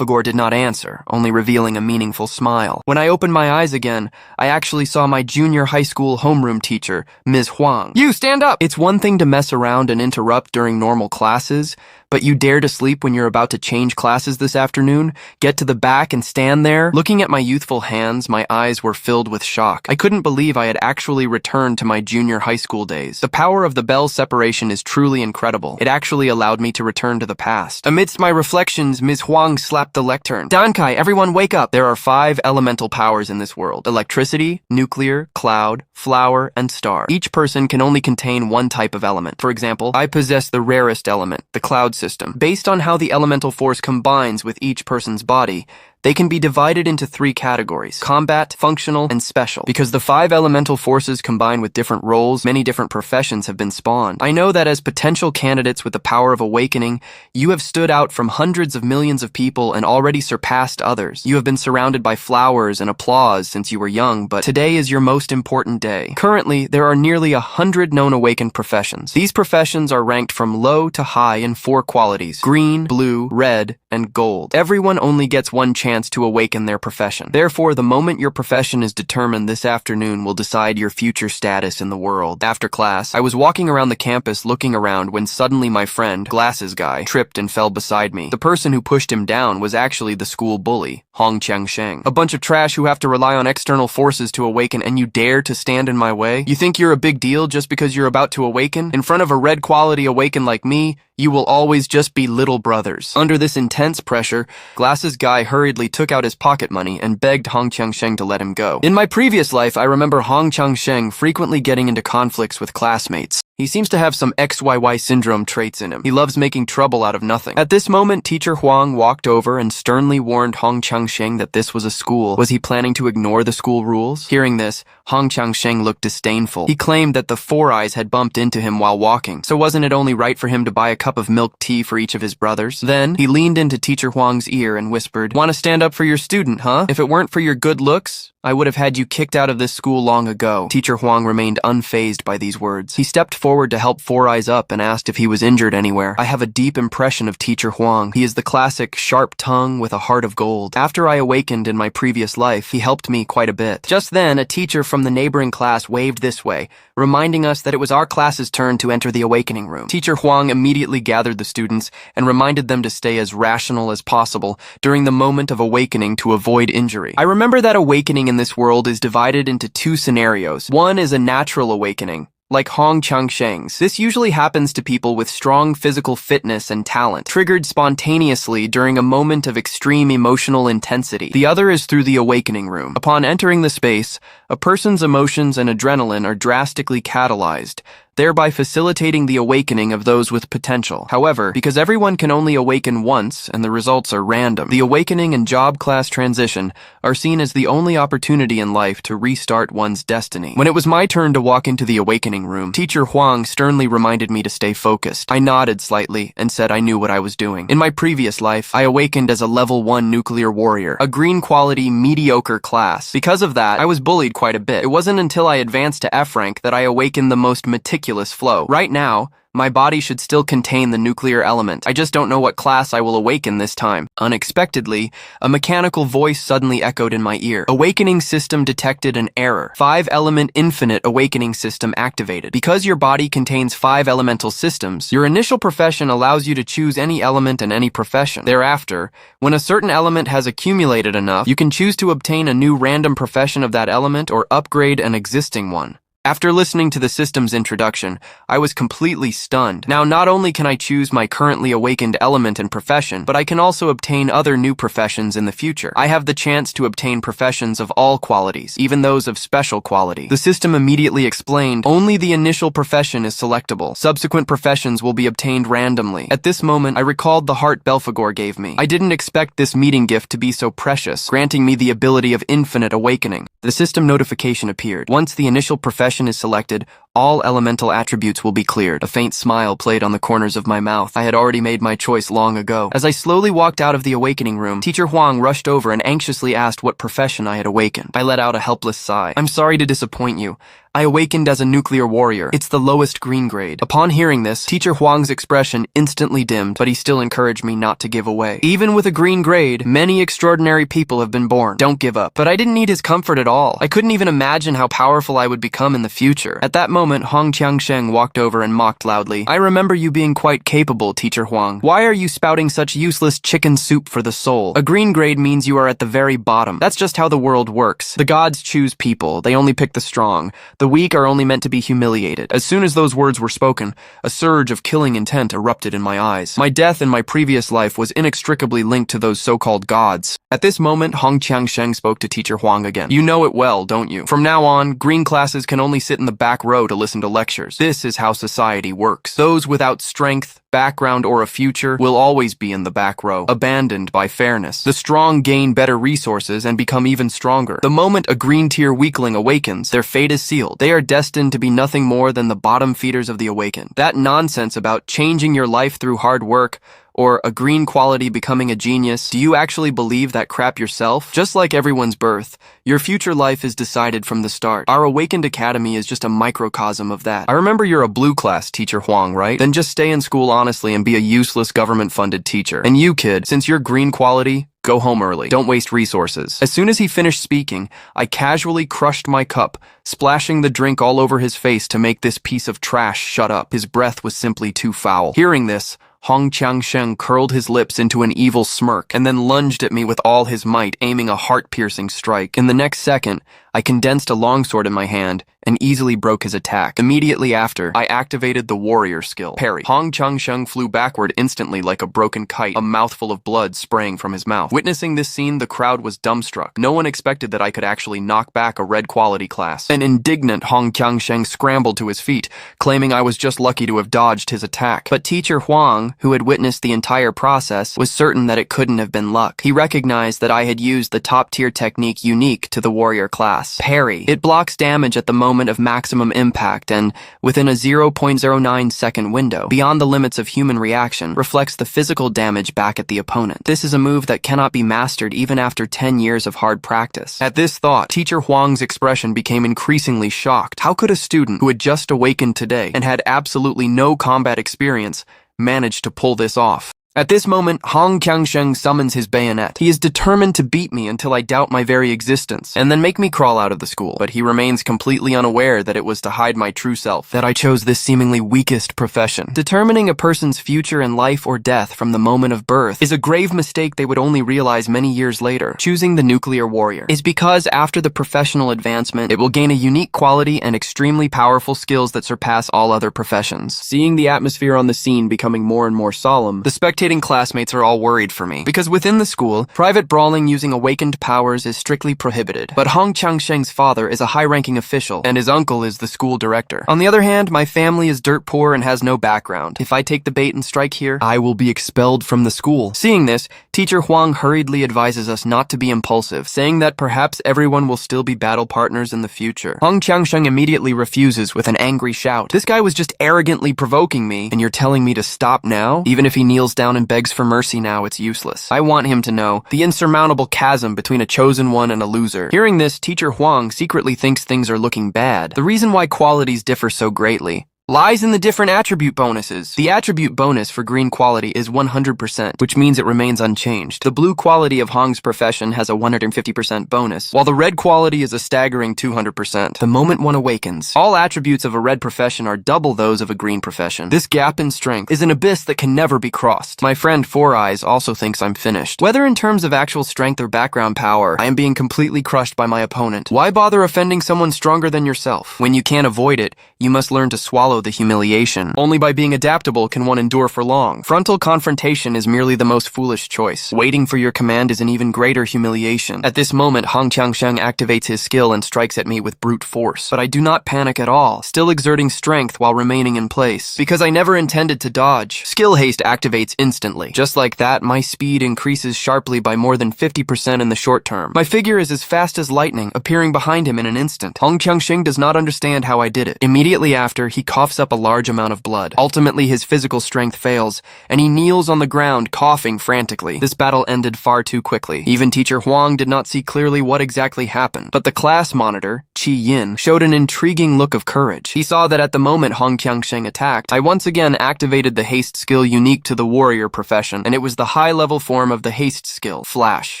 Belphegor did not answer, only revealing a meaningful smile. When I opened my eyes again, I actually saw my junior high school homeroom teacher, Ms. Huang. "You, stand up!" It's one thing to mess around and interrupt during normal classes, but you dare to sleep when you're about to change classes this afternoon, get to the back and stand there? Looking at my youthful hands, my eyes were filled with shock. I couldn't believe I had actually returned to my junior high school days. The power of the bell separation is truly incredible. It actually allowed me to return to the past. Amidst my reflections, Ms. Huang slapped the lectern. "Dankai, everyone wake up! There are 5 elemental powers in this world: electricity, nuclear, cloud, flower, and star. Each person can only contain one type of element. For example, I possess the rarest element, the cloud system. Based on how the elemental force combines with each person's body, they can be divided into 3 categories: combat, functional, and special. Because the 5 elemental forces combine with different roles, many different professions have been spawned. I know that as potential candidates with the power of awakening, you have stood out from hundreds of millions of people and already surpassed others. You have been surrounded by flowers and applause since you were young, but today is your most important day. Currently, there are nearly 100 known awakened professions. These professions are ranked from low to high in 4 qualities: green, blue, red, and gold. Everyone only gets one chance to awaken their profession. Therefore, the moment your profession is determined this afternoon will decide your future status in the world. After class, I was walking around the campus looking around when suddenly my friend, Glasses Guy, tripped and fell beside me. The person who pushed him down was actually the school bully, Hong Chang-sheng. "A bunch of trash who have to rely on external forces to awaken, and you dare to stand in my way? You think you're a big deal just because you're about to awaken? In front of a red quality awakened like me, you will always just be little brothers." Under this intense pressure, Glasses Guy hurriedly took out his pocket money and begged Hong Chang-sheng to let him go. In my previous life, I remember Hong Chang-sheng frequently getting into conflicts with classmates. He seems to have some XYY syndrome traits in him. He loves making trouble out of nothing. At this moment, Teacher Huang walked over and sternly warned Hong Chang-sheng that this was a school. Was he planning to ignore the school rules? Hearing this, Hong Chang-sheng looked disdainful. He claimed that the 4 eyes had bumped into him while walking, so wasn't it only right for him to buy a cup of milk tea for each of his brothers? Then, he leaned into Teacher Huang's ear and whispered, "Want to stand up for your student, huh? If it weren't for your good looks, I would have had you kicked out of this school long ago." Teacher Huang remained unfazed by these words. He stepped forward to help 4 Eyes up and asked if he was injured anywhere. I have a deep impression of Teacher Huang. He is the classic sharp tongue with a heart of gold. After I awakened in my previous life, he helped me quite a bit. Just then, a teacher from the neighboring class waved this way, reminding us that it was our class's turn to enter the awakening room. Teacher Huang immediately gathered the students and reminded them to stay as rational as possible during the moment of awakening to avoid injury. I remember that awakening in this world is divided into 2 scenarios. One is a natural awakening, like Hong Chang-sheng's. This usually happens to people with strong physical fitness and talent, triggered spontaneously during a moment of extreme emotional intensity. The other is through the awakening room. Upon entering the space, a person's emotions and adrenaline are drastically catalyzed, thereby facilitating the awakening of those with potential. However, because everyone can only awaken once and the results are random, the awakening and job class transition are seen as the only opportunity in life to restart one's destiny. When it was my turn to walk into the awakening room, Teacher Huang sternly reminded me to stay focused. I nodded slightly and said I knew what I was doing. In my previous life, I awakened as a level 1 nuclear warrior, a green quality mediocre class. Because of that, I was bullied quite a bit. It wasn't until I advanced to F-rank that I awakened the most meticulous flow. Right now, my body should still contain the nuclear element. I just don't know what class I will awaken this time. Unexpectedly, a mechanical voice suddenly echoed in my ear. Awakening system detected an error. 5-element infinite awakening system activated. Because your body contains 5 elemental systems, your initial profession allows you to choose any element in any profession. Thereafter, when a certain element has accumulated enough, you can choose to obtain a new random profession of that element or upgrade an existing one. After listening to the system's introduction, I was completely stunned. Now, not only can I choose my currently awakened element and profession, but I can also obtain other new professions in the future. I have the chance to obtain professions of all qualities, even those of special quality. The system immediately explained, only the initial profession is selectable. Subsequent professions will be obtained randomly. At this moment, I recalled the heart Belphegor gave me. I didn't expect this meeting gift to be so precious, granting me the ability of infinite awakening. The system notification appeared. Once the initial profession is selected, all elemental attributes will be cleared. A faint smile played on the corners of my mouth. I had already made my choice long ago. As I slowly walked out of the awakening room, Teacher Huang rushed over and anxiously asked what profession I had awakened. I let out a helpless sigh. "I'm sorry to disappoint you. I awakened as a nuclear warrior. It's the lowest green grade. Upon hearing this, Teacher Huang's expression instantly dimmed, but he still encouraged me not to give away. Even with a green grade, many extraordinary people have been born. Don't give up. But I didn't need his comfort at all. I couldn't even imagine how powerful I would become in the future. At that moment, Hong Qiangsheng walked over and mocked loudly. I remember you being quite capable, Teacher Huang. Why are you spouting such useless chicken soup for the soul? A green grade means you are at the very bottom. That's just how the world works. The gods choose people. They only pick the strong. The weak are only meant to be humiliated. As soon as those words were spoken, a surge of killing intent erupted in my eyes. My death in my previous life was inextricably linked to those so-called gods. At this moment, Hong Qiangsheng spoke to Teacher Huang again. You know it well, don't you? From now on, green classes can only sit in the back row to listen to lectures. This is how society works. Those without strength, background, or a future will always be in the back row, abandoned by fairness. The strong gain better resources and become even stronger. The moment a green tier weakling awakens, their fate is sealed. They are destined to be nothing more than the bottom feeders of the awakened. That nonsense about changing your life through hard work, or a green quality becoming a genius, do you actually believe that crap yourself? Just like everyone's birth, your future life is decided from the start. Our Awakened Academy is just a microcosm of that. I remember you're a blue class, Teacher Huang, right? Then just stay in school honestly and be a useless government-funded teacher. And you, kid, since you're green quality, go home early. Don't waste resources. As soon as he finished speaking, I casually crushed my cup, splashing the drink all over his face to make this piece of trash shut up. His breath was simply too foul. Hearing this, Hong Qiangsheng curled his lips into an evil smirk and then lunged at me with all his might, aiming a heart-piercing strike. In the next second, I condensed a longsword in my hand and easily broke his attack. Immediately after, I activated the warrior skill, parry. Hong Qiangsheng flew backward instantly like a broken kite, a mouthful of blood spraying from his mouth. Witnessing this scene, the crowd was dumbstruck. No one expected that I could actually knock back a red quality class. An indignant Hong Qiangsheng scrambled to his feet, claiming I was just lucky to have dodged his attack. But Teacher Huang, who had witnessed the entire process, was certain that it couldn't have been luck. He recognized that I had used the top-tier technique unique to the warrior class, parry. It blocks damage at the moment of maximum impact and, within a 0.09 second window, beyond the limits of human reaction, reflects the physical damage back at the opponent. This is a move that cannot be mastered even after 10 years of hard practice. At this thought, Teacher Huang's expression became increasingly shocked. How could a student who had just awakened today and had absolutely no combat experience manage to pull this off? At this moment, Hong Qiangsheng summons his bayonet. He is determined to beat me until I doubt my very existence, and then make me crawl out of the school. But he remains completely unaware that it was to hide my true self that I chose this seemingly weakest profession. Determining a person's future in life or death from the moment of birth is a grave mistake they would only realize many years later. Choosing the nuclear warrior is because after the professional advancement, it will gain a unique quality and extremely powerful skills that surpass all other professions. Seeing the atmosphere on the scene becoming more and more solemn, the spectating classmates are all worried for me, because within the school, private brawling using awakened powers is strictly prohibited. But Hong Qiangsheng's father is a high-ranking official, and his uncle is the school director. On the other hand, my family is dirt poor and has no background. If I take the bait and strike here, I will be expelled from the school. Seeing this, Teacher Huang hurriedly advises us not to be impulsive, saying that perhaps everyone will still be battle partners in the future. Hong Qiangsheng immediately refuses with an angry shout. This guy was just arrogantly provoking me, and you're telling me to stop now? Even if he kneels down and begs for mercy now, it's useless. I want him to know the insurmountable chasm between a chosen one and a loser. Hearing this, Teacher Huang secretly thinks things are looking bad. The reason why qualities differ so greatly lies in the different attribute bonuses. The attribute bonus for green quality is 100%, which means it remains unchanged. The blue quality of Hong's profession has a 150% bonus, while the red quality is a staggering 200%. The moment one awakens, all attributes of a red profession are double those of a green profession. This gap in strength is an abyss that can never be crossed. My friend Four Eyes also thinks I'm finished. Whether in terms of actual strength or background power, I am being completely crushed by my opponent. Why bother offending someone stronger than yourself? When you can't avoid it, you must learn to swallow the humiliation. Only by being adaptable can one endure for long. Frontal confrontation is merely the most foolish choice. Waiting for your command is an even greater humiliation. At this moment, Hong Qiangsheng activates his skill and strikes at me with brute force. But I do not panic at all, still exerting strength while remaining in place, because I never intended to dodge. Skill haste activates instantly. Just like that, my speed increases sharply by more than 50% in the short term. My figure is as fast as lightning, appearing behind him in an instant. Hong Qiangsheng does not understand how I did it. Immediately after, he coughs up a large amount of blood. Ultimately, his physical strength fails, and he kneels on the ground, coughing frantically. This battle ended far too quickly. Even Teacher Huang did not see clearly what exactly happened, but the class monitor, Chi Yin, showed an intriguing look of courage. He saw that at the moment Hong Qiangsheng attacked, I once again activated the haste skill unique to the warrior profession, and it was the high-level form of the haste skill, Flash.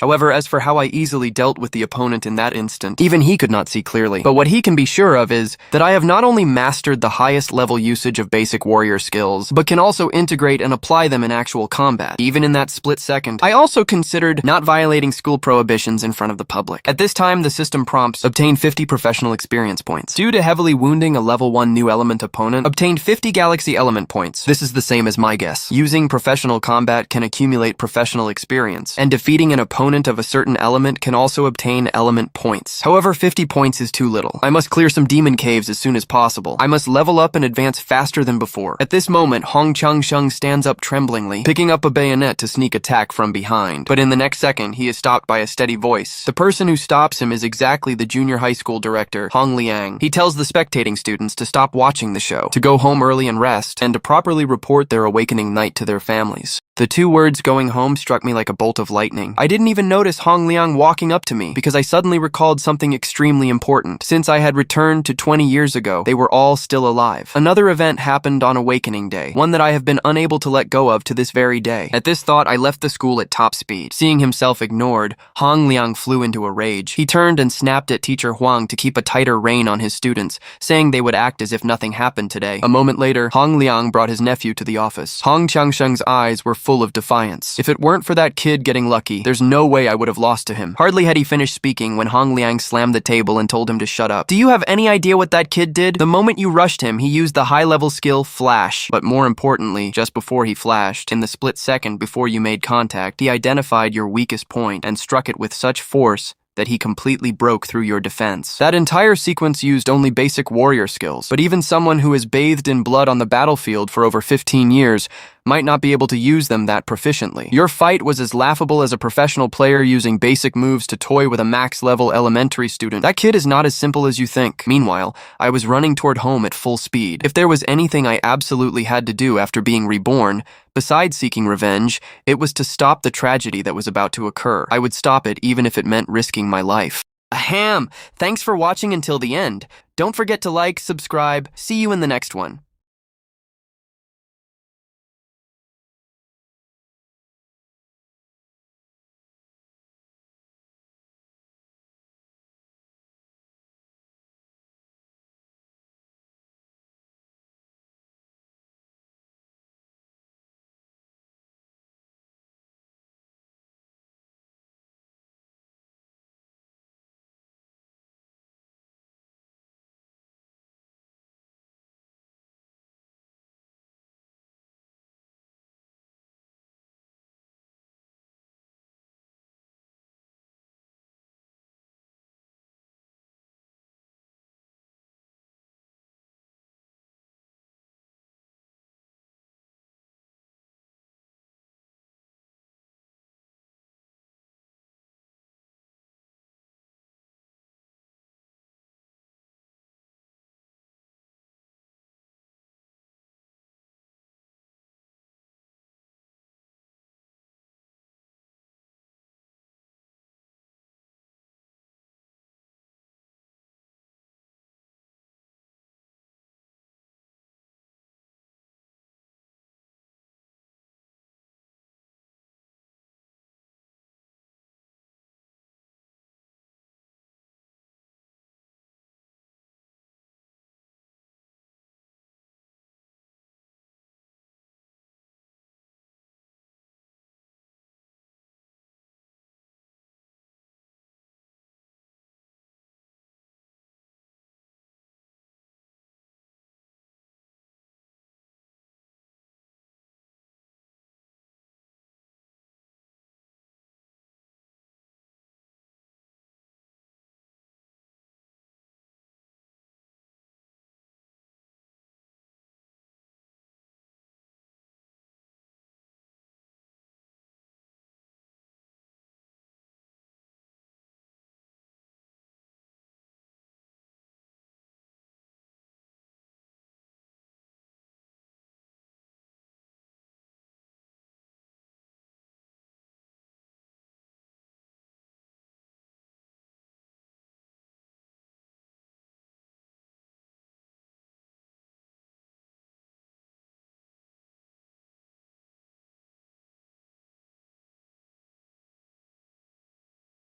However, as for how I easily dealt with the opponent in that instant, even he could not see clearly. But what he can be sure of is that I have not only mastered the highest level usage of basic warrior skills, but can also integrate and apply them in actual combat. Even in that split second, I also considered not violating school prohibitions in front of the public. At this time, the system prompts obtain 50 professional experience points. Due to heavily wounding a level 1 new element opponent, obtained 50 galaxy element points. This is the same as my guess. Using professional combat can accumulate professional experience, and defeating an opponent of a certain element can also obtain element points. However, 50 points is too little. I must clear some demon caves as soon as possible. I must level up and advance faster than before. At this moment, Hong Qiangsheng stands up tremblingly, picking up a bayonet to sneak attack from behind. But in the next second, he is stopped by a steady voice. The person who stops him is exactly the junior high school director, Hong Liang. He tells the spectating students to stop watching the show, to go home early and rest, and to properly report their awakening night to their families. The two words going home struck me like a bolt of lightning. I didn't even notice Hong Liang walking up to me because I suddenly recalled something extremely important. Since I had returned to 20 years ago, they were all still alive. Another event happened on Awakening Day, one that I have been unable to let go of to this very day. At this thought, I left the school at top speed. Seeing himself ignored, Hong Liang flew into a rage. He turned and snapped at teacher Huang to keep a tighter rein on his students, saying they would act as if nothing happened today. A moment later, Hong Liang brought his nephew to the office. Hong Qiangsheng's eyes were full of defiance. If it weren't for that kid getting lucky, there's no way I would have lost to him. Hardly had he finished speaking when Hong Liang slammed the table and told him to shut up. Do you have any idea what that kid did? The moment you rushed him, he used the high-level skill Flash. But more importantly, just before he flashed, in the split second before you made contact, he identified your weakest point and struck it with such force that he completely broke through your defense. That entire sequence used only basic warrior skills, but even someone who has bathed in blood on the battlefield for over 15 years might not be able to use them that proficiently. Your fight was as laughable as a professional player using basic moves to toy with a max-level elementary student. That kid is not as simple as you think. Meanwhile, I was running toward home at full speed. If there was anything I absolutely had to do after being reborn, besides seeking revenge, it was to stop the tragedy that was about to occur. I would stop it even if it meant risking my life. Ahem! Thanks for watching until the end. Don't forget to like, subscribe. See you in the next one.